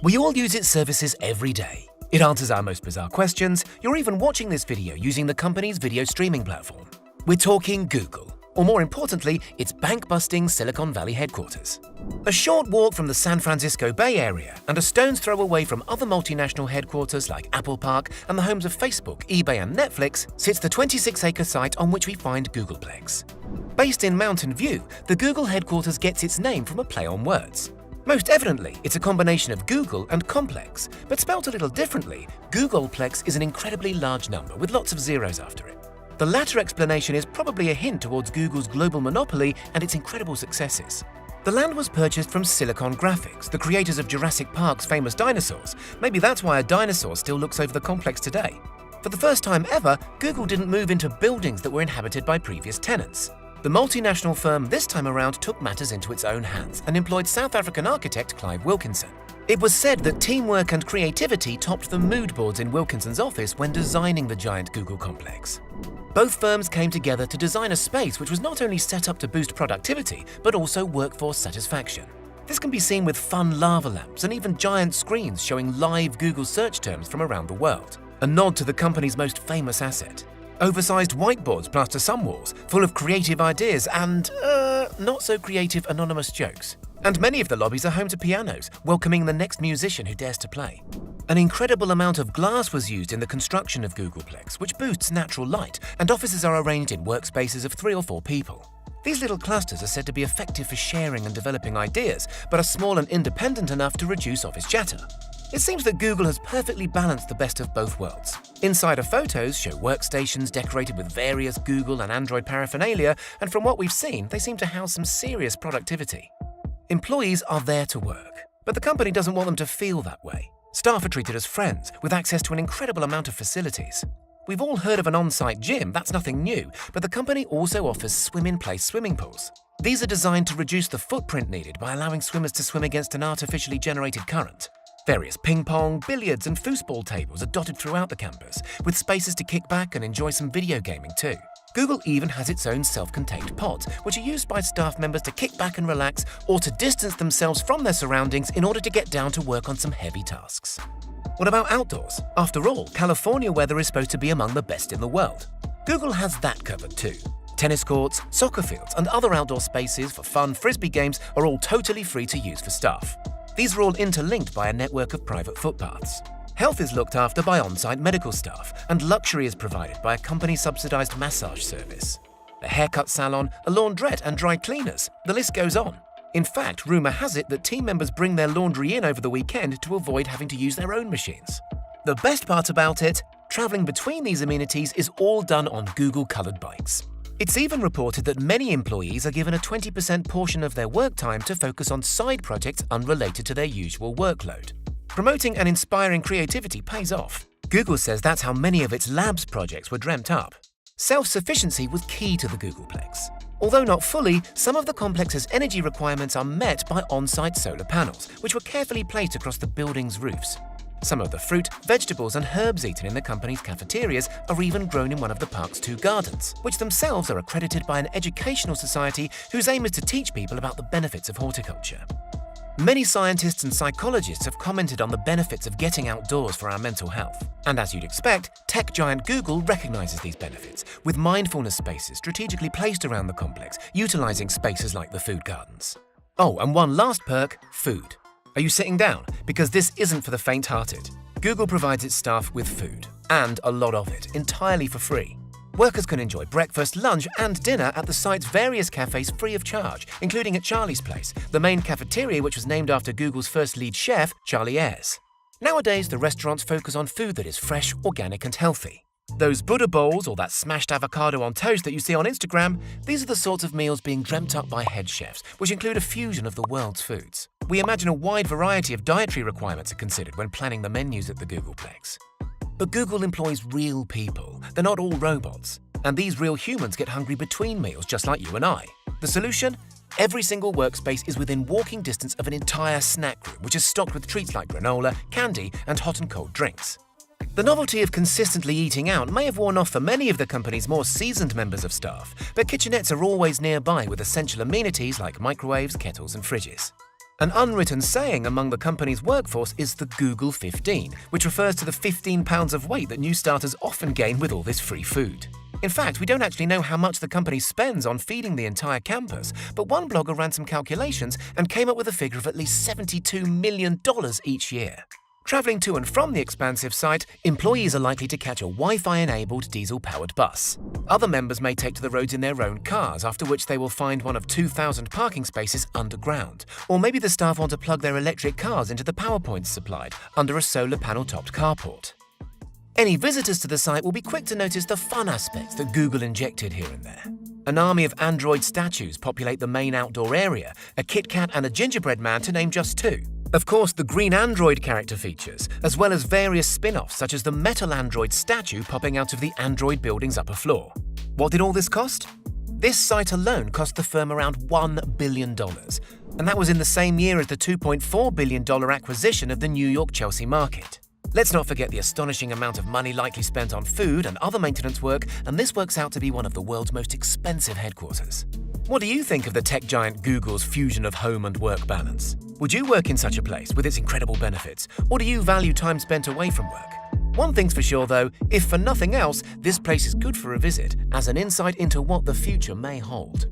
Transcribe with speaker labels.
Speaker 1: We all use its services every day. It answers our most bizarre questions. You're even watching this video using the company's video streaming platform. We're talking Google, or more importantly, its bank-busting Silicon Valley headquarters. A short walk from the San Francisco Bay Area and a stone's throw away from other multinational headquarters like Apple Park and the homes of Facebook, eBay and Netflix sits the 26-acre site on which we find Googleplex. Based in Mountain View, the Google headquarters gets its name from a play on words. Most evidently, it's a combination of Google and complex, but spelt a little differently, Googleplex is an incredibly large number with lots of zeros after it. The latter explanation is probably a hint towards Google's global monopoly and its incredible successes. The land was purchased from Silicon Graphics, the creators of Jurassic Park's famous dinosaurs. Maybe that's why a dinosaur still looks over the complex today. For the first time ever, Google didn't move into buildings that were inhabited by previous tenants. The multinational firm this time around took matters into its own hands and employed South African architect Clive Wilkinson. It was said that teamwork and creativity topped the mood boards in Wilkinson's office when designing the giant Google complex. Both firms came together to design a space which was not only set up to boost productivity, but also workforce satisfaction. This can be seen with fun lava lamps and even giant screens showing live Google search terms from around the world, a nod to the company's most famous asset. Oversized whiteboards plaster some walls, full of creative ideas and, not so creative anonymous jokes. And many of the lobbies are home to pianos, welcoming the next musician who dares to play. An incredible amount of glass was used in the construction of Googleplex, which boosts natural light, and offices are arranged in workspaces of 3 or 4 people. These little clusters are said to be effective for sharing and developing ideas, but are small and independent enough to reduce office chatter. It seems that Google has perfectly balanced the best of both worlds. Insider photos show workstations decorated with various Google and Android paraphernalia, and from what we've seen, they seem to house some serious productivity. Employees are there to work, but the company doesn't want them to feel that way. Staff are treated as friends, with access to an incredible amount of facilities. We've all heard of an on-site gym, that's nothing new, but the company also offers swim-in-place swimming pools. These are designed to reduce the footprint needed by allowing swimmers to swim against an artificially generated current. Various ping pong, billiards and foosball tables are dotted throughout the campus, with spaces to kick back and enjoy some video gaming too. Google even has its own self-contained pods, which are used by staff members to kick back and relax or to distance themselves from their surroundings in order to get down to work on some heavy tasks. What about outdoors? After all, California weather is supposed to be among the best in the world. Google has that covered too. Tennis courts, soccer fields and other outdoor spaces for fun frisbee games are all totally free to use for staff. These are all interlinked by a network of private footpaths. Health is looked after by on-site medical staff, and luxury is provided by a company-subsidized massage service. A haircut salon, a laundrette and dry cleaners, the list goes on. In fact, rumor has it that team members bring their laundry in over the weekend to avoid having to use their own machines. The best part about it, traveling between these amenities is all done on Google-colored bikes. It's even reported that many employees are given a 20% portion of their work time to focus on side projects unrelated to their usual workload. Promoting and inspiring creativity pays off. Google says that's how many of its labs projects were dreamt up. Self-sufficiency was key to the Googleplex. Although not fully, some of the complex's energy requirements are met by on-site solar panels, which were carefully placed across the building's roofs. Some of the fruit, vegetables and herbs eaten in the company's cafeterias are even grown in one of the park's 2 gardens, which themselves are accredited by an educational society whose aim is to teach people about the benefits of horticulture. Many scientists and psychologists have commented on the benefits of getting outdoors for our mental health. And as you'd expect, tech giant Google recognizes these benefits, with mindfulness spaces strategically placed around the complex, utilizing spaces like the food gardens. Oh, and one last perk, food. Are you sitting down? Because this isn't for the faint-hearted. Google provides its staff with food, and a lot of it, entirely for free. Workers can enjoy breakfast, lunch and dinner at the site's various cafes free of charge, including at Charlie's Place, the main cafeteria which was named after Google's first lead chef, Charlie Ayres. Nowadays, the restaurants focus on food that is fresh, organic and healthy. Those Buddha bowls or that smashed avocado on toast that you see on Instagram, these are the sorts of meals being dreamt up by head chefs, which include a fusion of the world's foods. We imagine a wide variety of dietary requirements are considered when planning the menus at the Googleplex. But Google employs real people. They're not all robots. And these real humans get hungry between meals, just like you and I. The solution? Every single workspace is within walking distance of an entire snack room, which is stocked with treats like granola, candy, and hot and cold drinks. The novelty of consistently eating out may have worn off for many of the company's more seasoned members of staff, but kitchenettes are always nearby with essential amenities like microwaves, kettles, and fridges. An unwritten saying among the company's workforce is the Google 15, which refers to the 15 pounds of weight that new starters often gain with all this free food. In fact, we don't actually know how much the company spends on feeding the entire campus, but one blogger ran some calculations and came up with a figure of at least $72 million each year. Traveling to and from the expansive site, employees are likely to catch a Wi-Fi-enabled diesel-powered bus. Other members may take to the roads in their own cars, after which they will find one of 2,000 parking spaces underground. Or maybe the staff want to plug their electric cars into the power points supplied under a solar panel-topped carport. Any visitors to the site will be quick to notice the fun aspects that Google injected here and there. An army of Android statues populate the main outdoor area, a Kit Kat and a gingerbread man to name just two. Of course, the green Android character features, as well as various spin-offs such as the metal Android statue popping out of the Android building's upper floor. What did all this cost? This site alone cost the firm around $1 billion, and that was in the same year as the $2.4 billion acquisition of the New York Chelsea market. Let's not forget the astonishing amount of money likely spent on food and other maintenance work, and this works out to be one of the world's most expensive headquarters. What do you think of the tech giant Google's fusion of home and work balance? Would you work in such a place with its incredible benefits, or do you value time spent away from work? One thing's for sure though, if for nothing else, this place is good for a visit as an insight into what the future may hold.